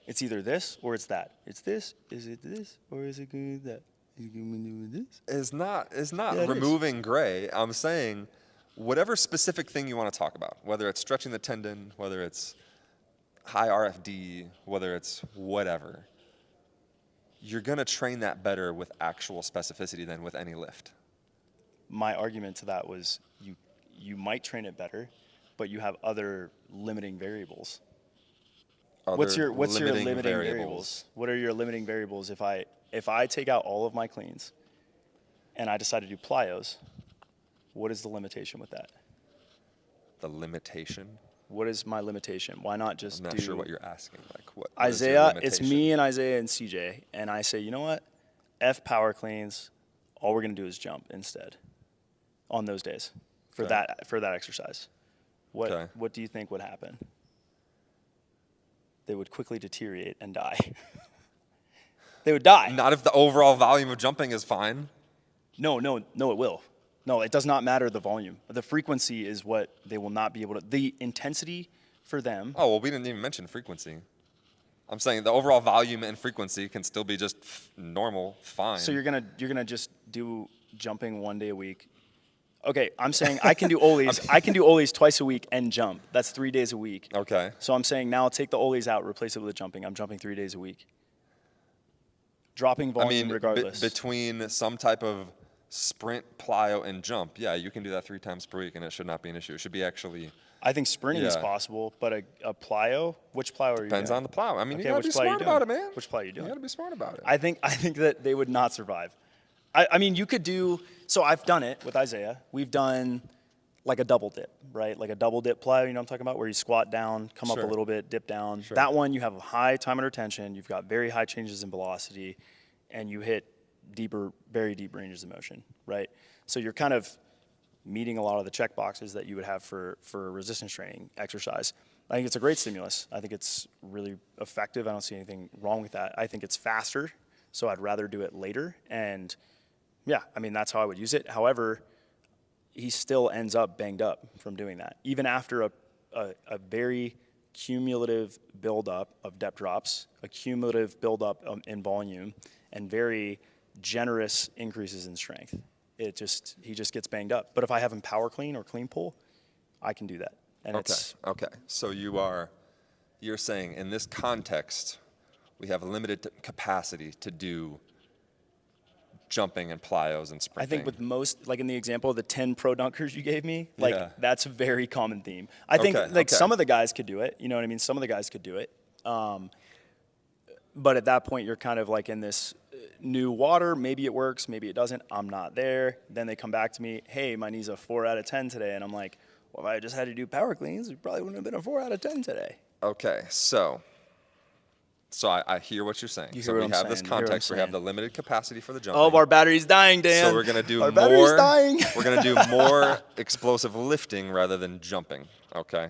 It's either this or it's that. It's this. Is it this or is it going to be that? Is it going to be this? It's not Yeah, it removing gray. I'm saying whatever specific thing you want to talk about, whether it's stretching the tendon, whether it's high RFD, whether it's whatever, you're going to train that better with actual specificity than with any lift. My argument to that was you might train it better, but you have other limiting variables. What's your limiting variables? What are your limiting variables if I take out all of my cleans and I decide to do plyos? What is the limitation with that? The limitation? What is my limitation? Why not just I'm not sure what you're asking. Like what? Isaiah, it's me and Isaiah and CJ, and I say, you know what? F power cleans. All we're gonna do is jump instead on those days for Okay. that exercise. What do you think would happen? They would quickly deteriorate and die. They would die. Not if the overall volume of jumping is fine. No, it will. No, it does not matter the volume. The frequency is what they will not be able to. The intensity for them. Oh, well, we didn't even mention frequency. I'm saying the overall volume and frequency can still be just normal, fine. So you're gonna just do jumping 1 day a week. Okay, I'm saying I can do ollies. I can do ollies twice a week and jump. That's 3 days a week. Okay. So I'm saying now take the ollies out, replace it with a jumping. I'm jumping 3 days a week. Dropping volume regardless. Between some type of sprint, plyo, and jump, yeah, you can do that 3 times per week, and it should not be an issue. It should be actually. I think sprinting is Yeah. possible, but a plyo, which plyo are you Depends doing? on the plow. I mean, Okay, you gotta which be plow you smart doing? about it, man. Which plow you doing? You gotta be smart about it. I think that they would not survive. I mean, you could do, so I've done it with Isaiah. We've done like a double dip, right? Like a double dip plyo, you know what I'm talking about? Where you squat down, come up a Sure. little bit, dip down. Sure. That one, you have a high time under tension, you've got very high changes in velocity, and you hit deeper, very deep ranges of motion, right? So you're kind of meeting a lot of the check boxes that you would have for a resistance training exercise. I think it's a great stimulus. I think it's really effective. I don't see anything wrong with that. I think it's faster, so I'd rather do it later. And yeah, I mean, that's how I would use it. However, he still ends up banged up from doing that. Even after a very cumulative buildup of depth drops, a cumulative buildup in volume, and very generous increases in strength. He just gets banged up. But if I have him power clean or clean pull, I can do that. And Okay. So you're saying in this context, we have a limited capacity to do jumping and plyos and sprinting. I think with most, like in the example of the 10 pro dunkers you gave me, like Yeah. that's a very common theme. I think Okay. some of the guys could do it. You know what I mean? Some of the guys could do it. But at that point, you're kind of like in this new water. Maybe it works, maybe it doesn't. I'm not there. Then they come back to me, hey, my knee's a 4 out of 10 today. And I'm like, well, if I just had to do power cleans, it probably wouldn't have been a 4 out of 10 today. Okay, so I hear what you're saying. You So hear we what I'm have this saying. You hear what I'm context. We have saying. the limited capacity for the jumping. Oh, our battery's dying, Dan. So we're gonna do our battery's more. dying. We're gonna do more explosive lifting rather than jumping. Okay,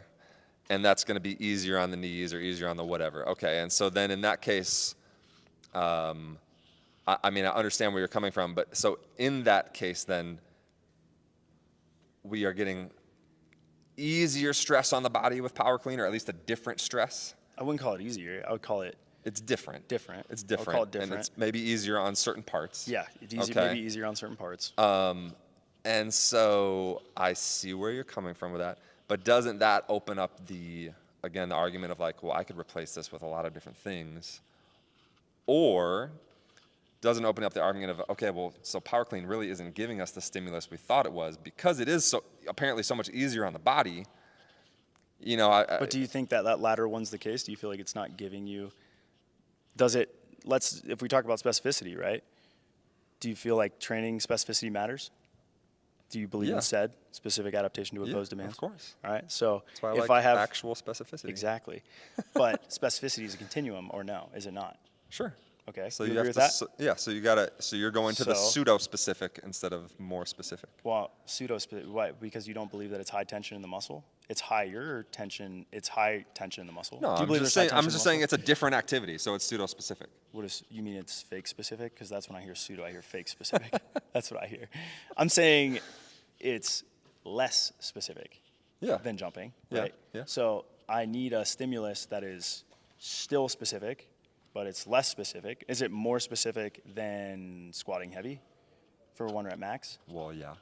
and that's gonna be easier on the knees or easier on the whatever. Okay, and so then in that case, I mean I understand where you're coming from, but so in that case then we are getting easier stress on the body with power clean, or at least a different stress. I wouldn't call it easier. I would call it It's different. different. It's I would different. call it different. And it's maybe easier on certain parts. Yeah, it's Okay. maybe easier on certain parts. And so I see where you're coming from with that. But doesn't that open up the argument of like, well, I could replace this with a lot of different things? Or doesn't open up the argument of, okay, well, so power clean really isn't giving us the stimulus we thought it was because it is so apparently so much easier on the body. You know, But do you think that latter one's the case? Do you feel like it's not giving you? If we talk about specificity, right? Do you feel like training specificity matters? Do you believe Yeah. in SAID, specific adaptation to opposed demands? Of course. All right. So That's why I if like I have actual specificity. exactly, but specificity is a continuum, or no? Is it not? Sure. Okay. So you you agree have with to, that? so you're going to the So- pseudo-specific instead of more specific. Well, why? Because you don't believe that it's high tension in the muscle. It's higher tension. It's high tension in the muscle. No, Do you I'm believe just there's high saying. I'm tension in just the saying muscle? it's a different activity, so it's pseudo-specific. You mean it's fake specific? Because that's when I hear pseudo, I hear fake specific. That's what I hear. I'm saying it's less specific Yeah. than jumping, Yeah, right? yeah. So I need a stimulus that is still specific, but it's less specific. Is it more specific than squatting heavy for 1 rep max? Well, yeah.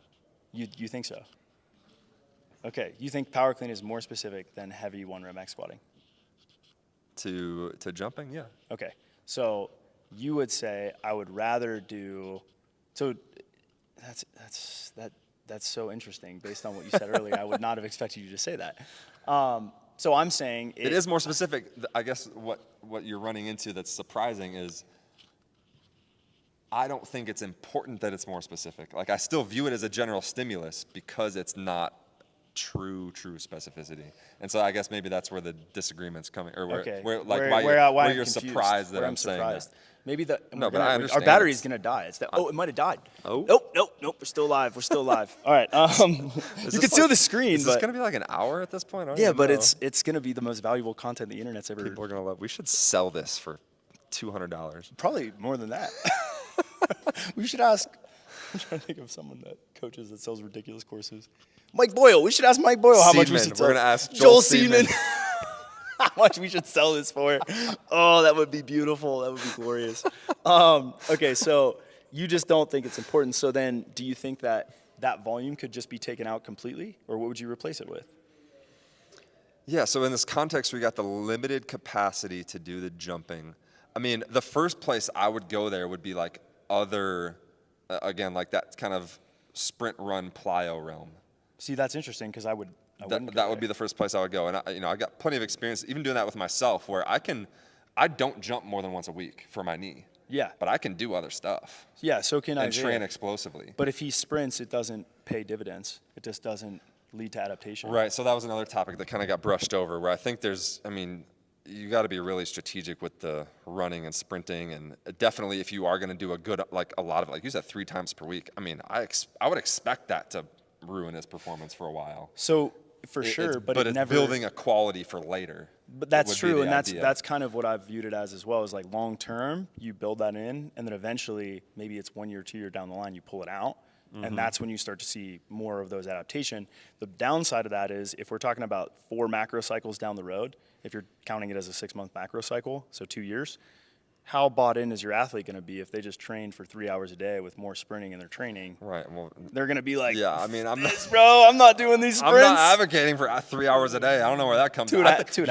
You think so? Okay, you think power clean is more specific than heavy 1 rep max squatting? To jumping, yeah. Okay, so you would say I would rather do. So that's so interesting based on what you said earlier. I would not have expected you to say that. So I'm saying it is more specific. I guess what you're running into that's surprising is I don't think it's important that it's more specific. Like, I still view it as a general stimulus because it's not true specificity. And so I guess maybe that's where the disagreement's coming, or why you're surprised that I'm saying that. Maybe No, but I understand. Our battery's gonna die. It's that. Oh, it might have died. Oh. Nope. We're still alive. All right. You can see the screen. Is this gonna be like an hour at this point? Yeah, but it's gonna be the most valuable content the internet's ever. People are gonna love. We should sell this for $200. Probably more than that. We should ask. I'm trying to think of someone that coaches that sells ridiculous courses. Mike Boyle. We should ask Mike Boyle how much we should sell. We're gonna ask Joel Seaman. How much we should sell this for. Oh, that would be beautiful. That would be glorious. Okay, so you just don't think it's important. So then do you think that volume could just be taken out completely? Or what would you replace it with? Yeah, so in this context, we got the limited capacity to do the jumping. I mean, the first place I would go there would be like again, like that kind of sprint run plyo realm. See, that's interesting because I that would be the first place I would go. And I got plenty of experience even doing that with myself, where I don't jump more than once a week for my knee. Yeah. But I can do other stuff. Yeah, so can I. And train explosively. But if he sprints, it doesn't pay dividends. It just doesn't lead to adaptation. Right, so that was another topic that kind of got brushed over, where I think you got to be really strategic with the running and sprinting, and definitely if you are going to do a lot of, like you said, 3 times per week. I mean, I would expect that to ruin his performance for a while. So for sure, but it's never building a quality for later. But that's true, and that's kind of what I've viewed it as well. Is like long term, you build that in, and then eventually, maybe it's 1 year, 2 year down the line, you pull it out, and that's when you start to see more of those adaptation. The downside of that is if we're talking about 4 macro cycles down the road, if you're counting it as a 6-month macro cycle, so 2 years, how bought in is your athlete going to be if they just train for 3 hours a day with more sprinting in their training? Right. Well, they're going to be like, yeah. I mean, I'm not doing these sprints. I'm not advocating for 3 hours a day. I don't know where that comes from.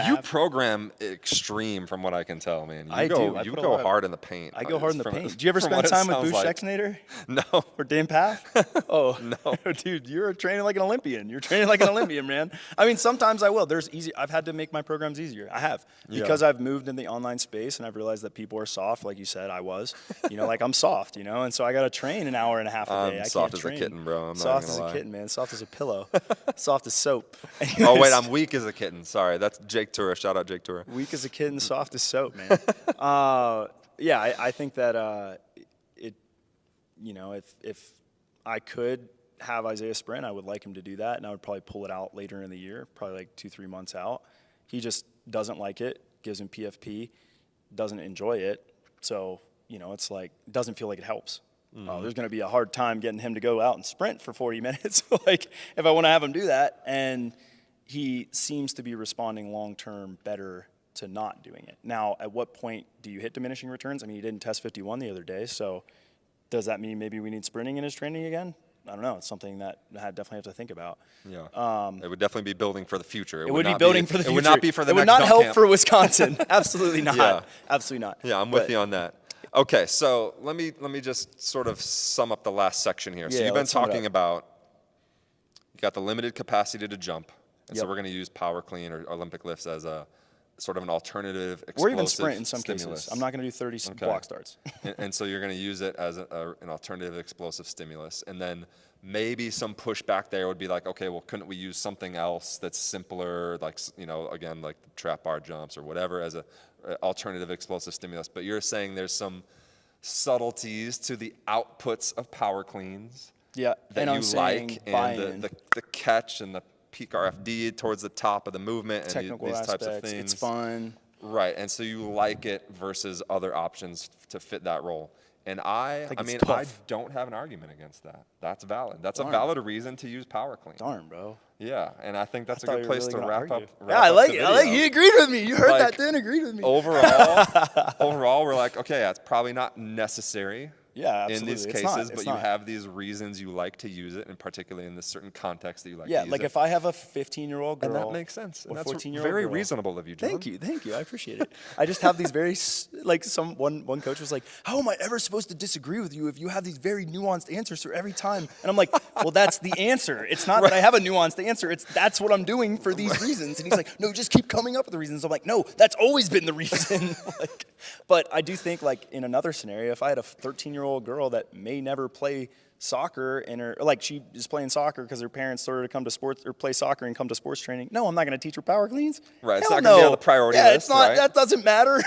You program extreme, from what I can tell, man. You go hard in the paint. I go hard in the paint. Do you ever spend time with Boosh Schexnayder? No. Or Dan Path? Oh no, dude, you're training like an Olympian. You're training like an Olympian, man. I mean, sometimes I will. I've had to make my programs easier. I have because I've moved in the online space and I've realized that people are soft, like you said. I was, like I'm soft, and so I got to train an hour and a half a day. I'm soft as a kitten, bro. I'm soft not gonna lie. As a kitten, man. Soft as a pillow. Soft as soap. Oh wait, I'm weak as a kitten. Sorry, that's Jake Tura. Shout out Jake Tura. Weak as a kitten, soft as soap, man. I think that if I could have Isaiah sprint, I would like him to do that, and I would probably pull it out later in the year, probably like 2-3 months out. He just doesn't like it. Gives him PFP. Doesn't enjoy it. So, it's like, it doesn't feel like it helps. There's going to be a hard time getting him to go out and sprint for 40 minutes. Like, if I want to have him do that, and he seems to be responding long-term better to not doing it. Now, at what point do you hit diminishing returns? I mean, he didn't test 51 the other day, so does that mean maybe we need sprinting in his training again? I don't know. It's something that I definitely have to think about. Yeah. It would definitely be building for the future. It would be building for the future. It would not be for the next It would not help camp. for Wisconsin. Absolutely not. Yeah. Absolutely not. Yeah, I'm with you on that. Okay, so let me just sort of sum up the last section here. So you've been talking about, you got the limited capacity to jump, and so we're going to use power clean or Olympic lifts as a sort of an alternative explosive or even sprint in some stimulus. cases. I'm not going to do 30 block starts. and so you're going to use it as an alternative explosive stimulus. And then maybe some pushback there would be like, okay, well, couldn't we use something else that's simpler, like, again, like the trap bar jumps or whatever as a alternative explosive stimulus. But you're saying there's some subtleties to the outputs of power cleans that you like, and the catch and the peak RFD towards the top of the movement and these types of things. It's fun. Right, and so you like it versus other options to fit that role. And I Like, it's mean, I tough. don't have an argument against that. That's valid. That's a Darn. valid reason to use power clean. Darn, bro. Yeah, and I think that's a Thought good you were place really to gonna wrap argue. up. Yeah, I the like video. he agreed with me. You heard Like, that, Dan agreed with me. Overall, we're like, okay, that's probably not necessary. Yeah, In these absolutely. It's cases, not. but you have these reasons you like to use it, and particularly in this certain context that you like to use like it. if I have a 15-year-old girl, And that makes sense. or And that's 14-year-old very girl, reasonable of you, John. Thank you. I appreciate it. I just have these very one coach was like, "How am I ever supposed to disagree with you if you have these very nuanced answers for every time?" And I'm like, "Well, that's the answer. It's not that I have a nuanced answer. It's that's what I'm doing for these reasons." And he's like, "No, just keep coming up with the reasons." I'm like, "No, that's always been the reason." But I do think like in another scenario, if I had a 13-year-old girl that may never play soccer and she is playing soccer because her parents told her to come to sports or play soccer and come to sports training. No, I'm not going to teach her power cleans. Right, it's Hell not going to be no. on the priority yeah, list, it's not. right? That doesn't matter.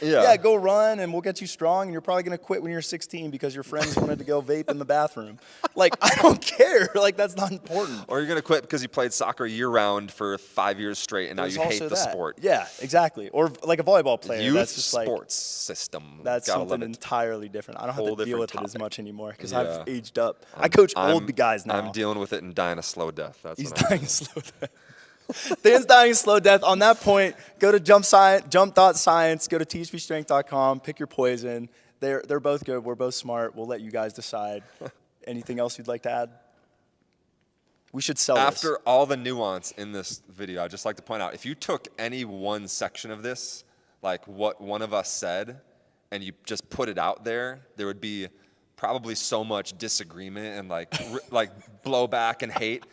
Yeah. Go run and we'll get you strong. And you're probably going to quit when you're 16 because your friends wanted to go vape in the bathroom. Like, I don't care. Like, that's not important. Or you're going to quit because you played soccer year-round for 5 years straight, and now There's you hate also the that. sport. Yeah, exactly. Or like a volleyball player. Youth that's just like, sports system. that's Gotta something love it. entirely different. I don't have Whole to deal with different it as much anymore because Yeah. I've aged up. I coach old guys now. I'm dealing with it and dying a slow death. That's He's what I'm dying a slow death. Dan's dying a slow death. On that point, go to jump.science, go to thpstrength.com, pick your poison. They're both good. We're both smart. We'll let you guys decide. Anything else you'd like to add? We should sell After this. all the nuance in this video, I'd just like to point out, if you took any one section of this, like what one of us said, and you just put it out there, there would be probably so much disagreement and like blowback and hate.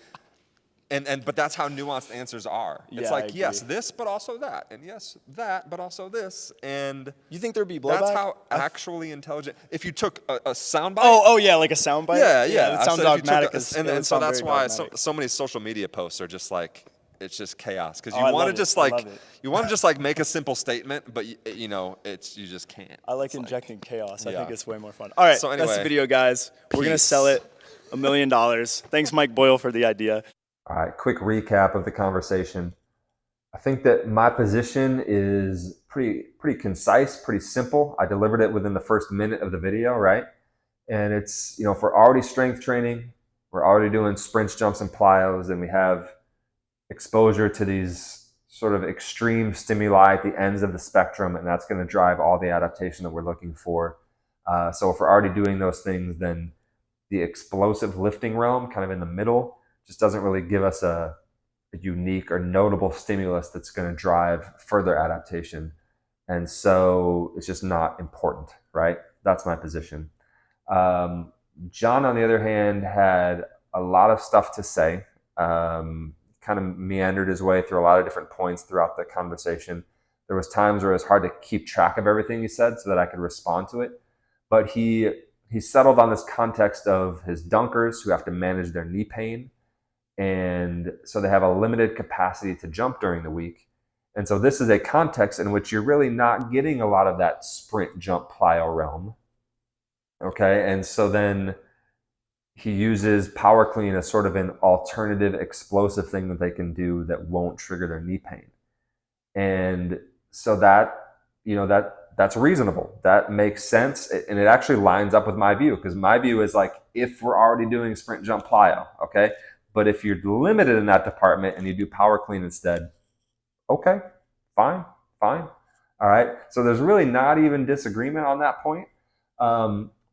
But that's how nuanced answers are. It's Yeah, I like, yes, agree. this, but also that. And yes, that, but also this. And You think there'd be blowback? that's how actually intelligent. If you took a soundbite. Oh, yeah, like a soundbite? Yeah. It sounds So if you took dogmatic. and so that's why so many social media posts are just like, it's just chaos. Because you I want love to it. just I like, love it. you want to just like make a simple statement, but you just can't. I like It's injecting chaos. I yeah. think it's way more fun. All right, So that's the anyway, video, guys. We're going to peace. sell it $1 million. Thanks, Mike Boyle, for the idea. All right, quick recap of the conversation. I think that my position is pretty concise, pretty simple. I delivered it within the first minute of the video, right? And it's, if we're already strength training, we're already doing sprints, jumps, and plyos, and we have exposure to these sort of extreme stimuli at the ends of the spectrum, and that's going to drive all the adaptation that we're looking for. So if we're already doing those things, then the explosive lifting realm, kind of in the middle, just doesn't really give us a unique or notable stimulus that's going to drive further adaptation. And so it's just not important, right? That's my position. John, on the other hand, had a lot of stuff to say, kind of meandered his way through a lot of different points throughout the conversation. There was times where it was hard to keep track of everything he said so that I could respond to it. But he settled on this context of his dunkers who have to manage their knee pain. And so they have a limited capacity to jump during the week. And so this is a context in which you're really not getting a lot of that sprint, jump, plyo realm. Okay, and so then he uses power clean as sort of an alternative explosive thing that they can do that won't trigger their knee pain. And so that's reasonable. That makes sense. And it actually lines up with my view, because my view is like, if we're already doing sprint, jump, plyo, okay? But if you're limited in that department and you do power clean instead, okay, fine. All right. So there's really not even disagreement on that point.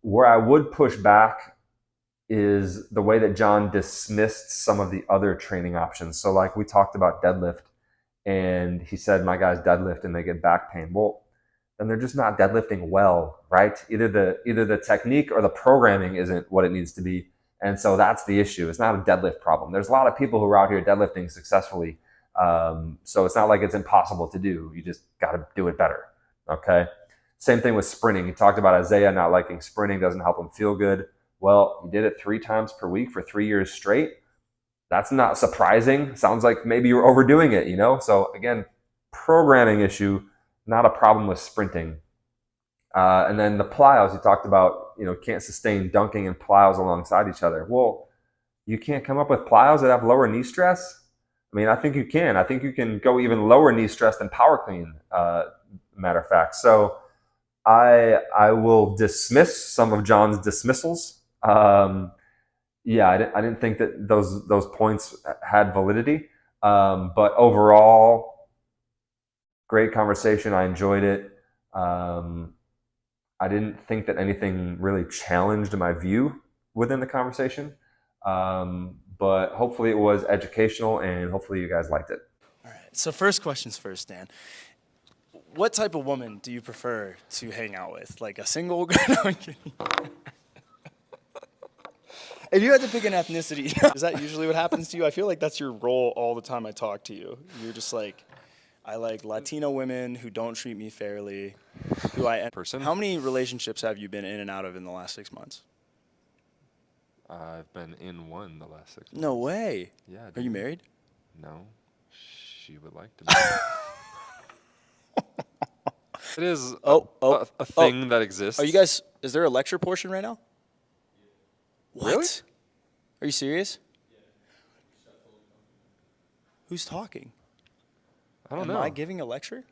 Where I would push back is the way that John dismissed some of the other training options. So like we talked about deadlift, and he said, my guys deadlift and they get back pain. Well, then they're just not deadlifting well, right? Either the technique or the programming isn't what it needs to be. And so that's the issue. It's not a deadlift problem. There's a lot of people who are out here deadlifting successfully. So it's not like it's impossible to do. You just got to do it better. Okay. Same thing with sprinting. He talked about Isaiah not liking sprinting, doesn't help him feel good. Well, he did it 3 times per week for 3 years straight. That's not surprising. Sounds like maybe you're overdoing it, So again, programming issue, not a problem with sprinting. And then the plyos, he talked about, can't sustain dunking and plyos alongside each other. Well, you can't come up with plyos that have lower knee stress? I mean, I think you can. I think you can go even lower knee stress than power clean, matter of fact. So I will dismiss some of John's dismissals. Yeah, I didn't think that those points had validity. But overall, great conversation. I enjoyed it. I didn't think that anything really challenged my view within the conversation. But hopefully it was educational, and hopefully you guys liked it. All right. So first questions first, Dan. What type of woman do you prefer to hang out with? Like a single? No, I'm kidding. If you had to pick an ethnicity, is that usually what happens to you? I feel like that's your role all the time I talk to you. You're just like, I like Latino women who don't treat me fairly. Person? How many relationships have you been in and out of in the last 6 months? I've been in one the last 6 months. No way. Yeah. Are you married? No. She would like to be. It is a thing that exists. Are you guys, is there a lecture portion right now? What? Really? Are you serious? Who's talking? I don't Am know. I giving a lecture?